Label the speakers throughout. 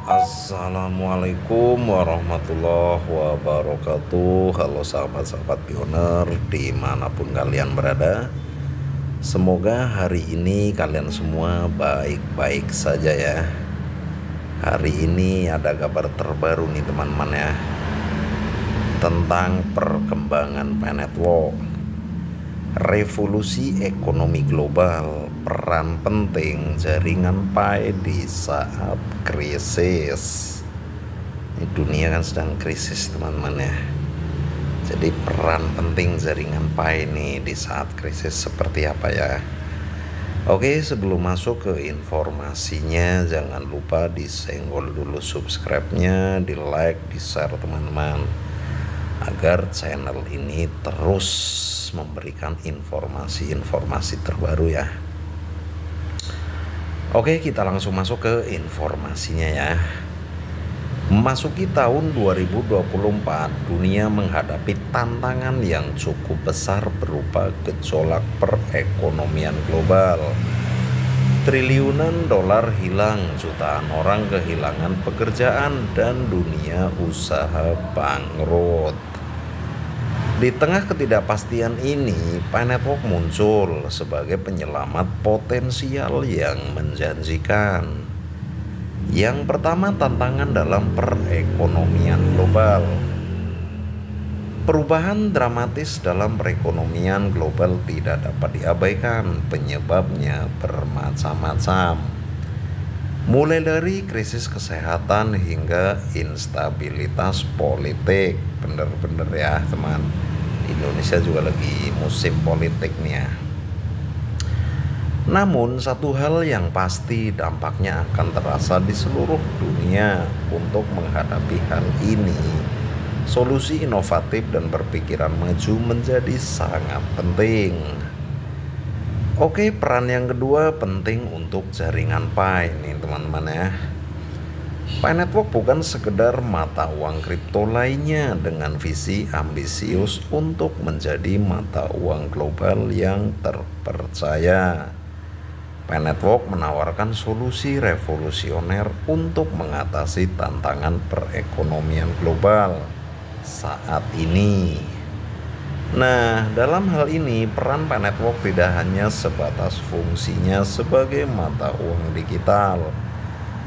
Speaker 1: Assalamualaikum warahmatullahi wabarakatuh. Halo sahabat-sahabat pioner dimanapun kalian berada. Semoga hari ini kalian semua baik-baik saja ya. Hari ini ada kabar terbaru nih teman-teman ya, tentang perkembangan P-Network. Revolusi ekonomi global, peran penting jaringan Pi di saat krisis. Ini dunia kan sedang krisis teman-teman ya. Jadi peran penting jaringan Pi ini di saat krisis seperti apa ya? Oke, sebelum masuk ke informasinya, jangan lupa disenggol dulu subscribe-nya, di like, di share teman-teman, agar channel ini terus memberikan informasi-informasi terbaru ya. Oke, kita langsung masuk ke informasinya ya. Memasuki tahun 2024, dunia menghadapi tantangan yang cukup besar berupa gejolak perekonomian global. Triliunan dolar hilang, jutaan orang kehilangan pekerjaan, dan dunia usaha bangkrut. Di tengah ketidakpastian ini, P-Network muncul sebagai penyelamat potensial yang menjanjikan. Yang pertama, tantangan dalam perekonomian global. Perubahan dramatis dalam perekonomian global tidak dapat diabaikan. Penyebabnya bermacam-macam, mulai dari krisis kesehatan hingga instabilitas politik. Bener-bener ya teman, Indonesia juga lagi musim politik nih ya. Namun satu hal yang pasti, dampaknya akan terasa di seluruh dunia. Untuk menghadapi hal ini, solusi inovatif dan berpikiran maju menjadi sangat penting. Oke, peran yang kedua penting untuk jaringan Pi nih teman-teman ya. P-Network bukan sekedar mata uang kripto lainnya dengan visi ambisius untuk menjadi mata uang global yang terpercaya. P-Network menawarkan solusi revolusioner untuk mengatasi tantangan perekonomian global saat ini. Nah, dalam hal ini peran P-Network tidak hanya sebatas fungsinya sebagai mata uang digital,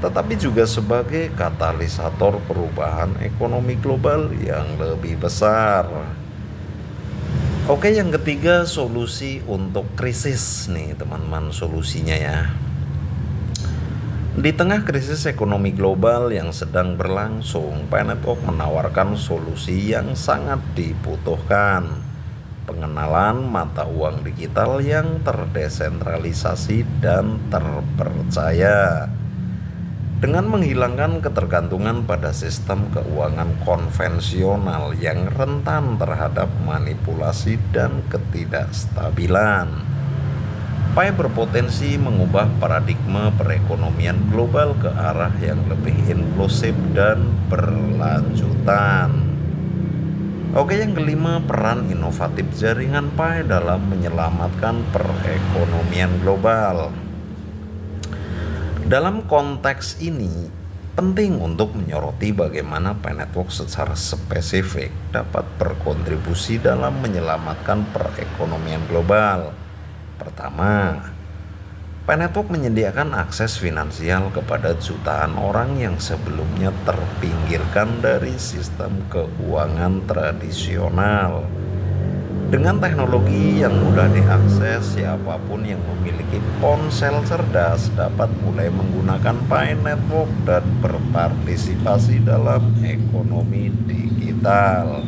Speaker 1: tetapi juga sebagai katalisator perubahan ekonomi global yang lebih besar. Oke, yang ketiga, solusi untuk krisis nih teman-teman, solusinya ya. Di tengah krisis ekonomi global yang sedang berlangsung, P-Network menawarkan solusi yang sangat dibutuhkan. Pengenalan mata uang digital yang terdesentralisasi dan terpercaya, dengan menghilangkan ketergantungan pada sistem keuangan konvensional yang rentan terhadap manipulasi dan ketidakstabilan. Pi berpotensi mengubah paradigma perekonomian global ke arah yang lebih inklusif dan berlanjutan. Oke, yang kelima, peran inovatif jaringan Pi dalam menyelamatkan perekonomian global. Dalam konteks ini, penting untuk menyoroti bagaimana P-Network secara spesifik dapat berkontribusi dalam menyelamatkan perekonomian global. Pertama, P-Network menyediakan akses finansial kepada jutaan orang yang sebelumnya terpinggirkan dari sistem keuangan tradisional. Dengan teknologi yang mudah diakses, siapapun yang memiliki ponsel cerdas dapat mulai menggunakan P-Network dan berpartisipasi dalam ekonomi digital.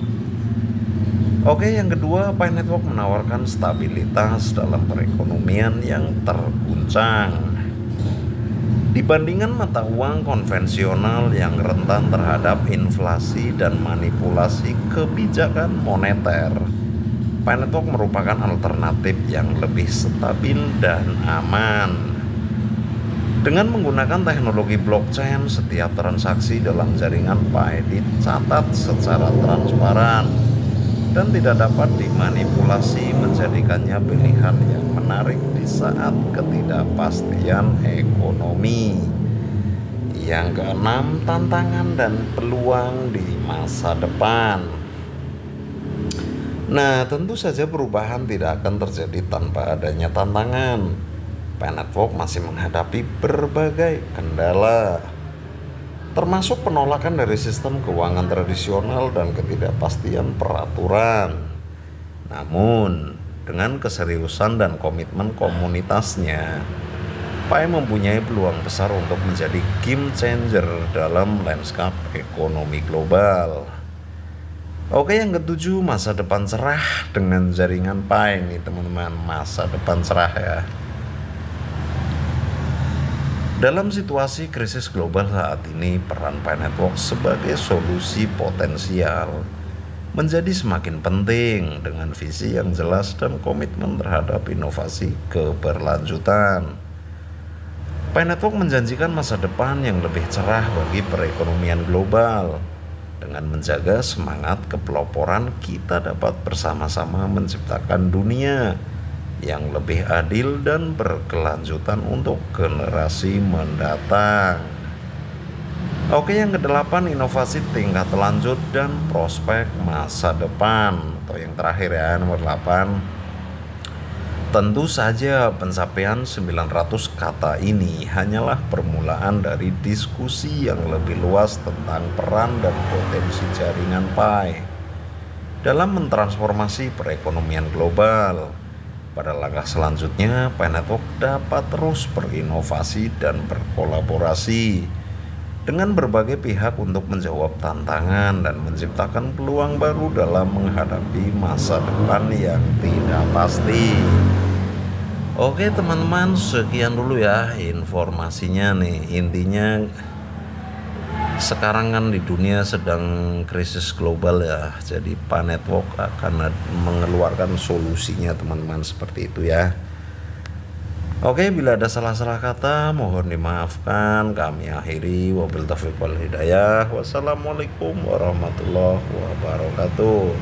Speaker 1: Oke, yang kedua, P-Network menawarkan stabilitas dalam perekonomian yang terguncang. Dibandingkan mata uang konvensional yang rentan terhadap inflasi dan manipulasi kebijakan moneter, P-Network merupakan alternatif yang lebih stabil dan aman. Dengan menggunakan teknologi blockchain, setiap transaksi dalam jaringan Pi dicatat secara transparan dan tidak dapat dimanipulasi, menjadikannya pilihan yang menarik di saat ketidakpastian ekonomi. Yang keenam, tantangan dan peluang di masa depan. Nah, tentu saja perubahan tidak akan terjadi tanpa adanya tantangan. Pi Network masih menghadapi berbagai kendala, termasuk penolakan dari sistem keuangan tradisional dan ketidakpastian peraturan. Namun, dengan keseriusan dan komitmen komunitasnya, Pi mempunyai peluang besar untuk menjadi game changer dalam landscape ekonomi global. Oke, yang ketujuh, masa depan cerah dengan jaringan Pi nih teman-teman, masa depan cerah ya. Dalam situasi krisis global saat ini, peran Pi Network sebagai solusi potensial menjadi semakin penting dengan visi yang jelas dan komitmen terhadap inovasi keberlanjutan. Pi Network menjanjikan masa depan yang lebih cerah bagi perekonomian global. Dengan menjaga semangat kepeloporan, kita dapat bersama-sama menciptakan dunia yang lebih adil dan berkelanjutan untuk generasi mendatang. Oke, yang kedelapan, inovasi tingkat lanjut dan prospek masa depan. Atau yang terakhir ya, nomor 8. Tentu saja pencapaian 900 kata ini hanyalah permulaan dari diskusi yang lebih luas tentang peran dan potensi jaringan Pi dalam mentransformasi perekonomian global. Pada langkah selanjutnya, Pi Network dapat terus berinovasi dan berkolaborasi dengan berbagai pihak untuk menjawab tantangan dan menciptakan peluang baru dalam menghadapi masa depan yang tidak pasti. Oke teman-teman, sekian dulu ya informasinya nih. Intinya sekarang kan di dunia sedang krisis global ya, jadi Pi Network akan mengeluarkan solusinya teman-teman, seperti itu ya. Oke, bila ada salah-salah kata mohon dimaafkan. Kami akhiri, wabillahi taufiq wal hidayah. Wassalamualaikum warahmatullahi wabarakatuh.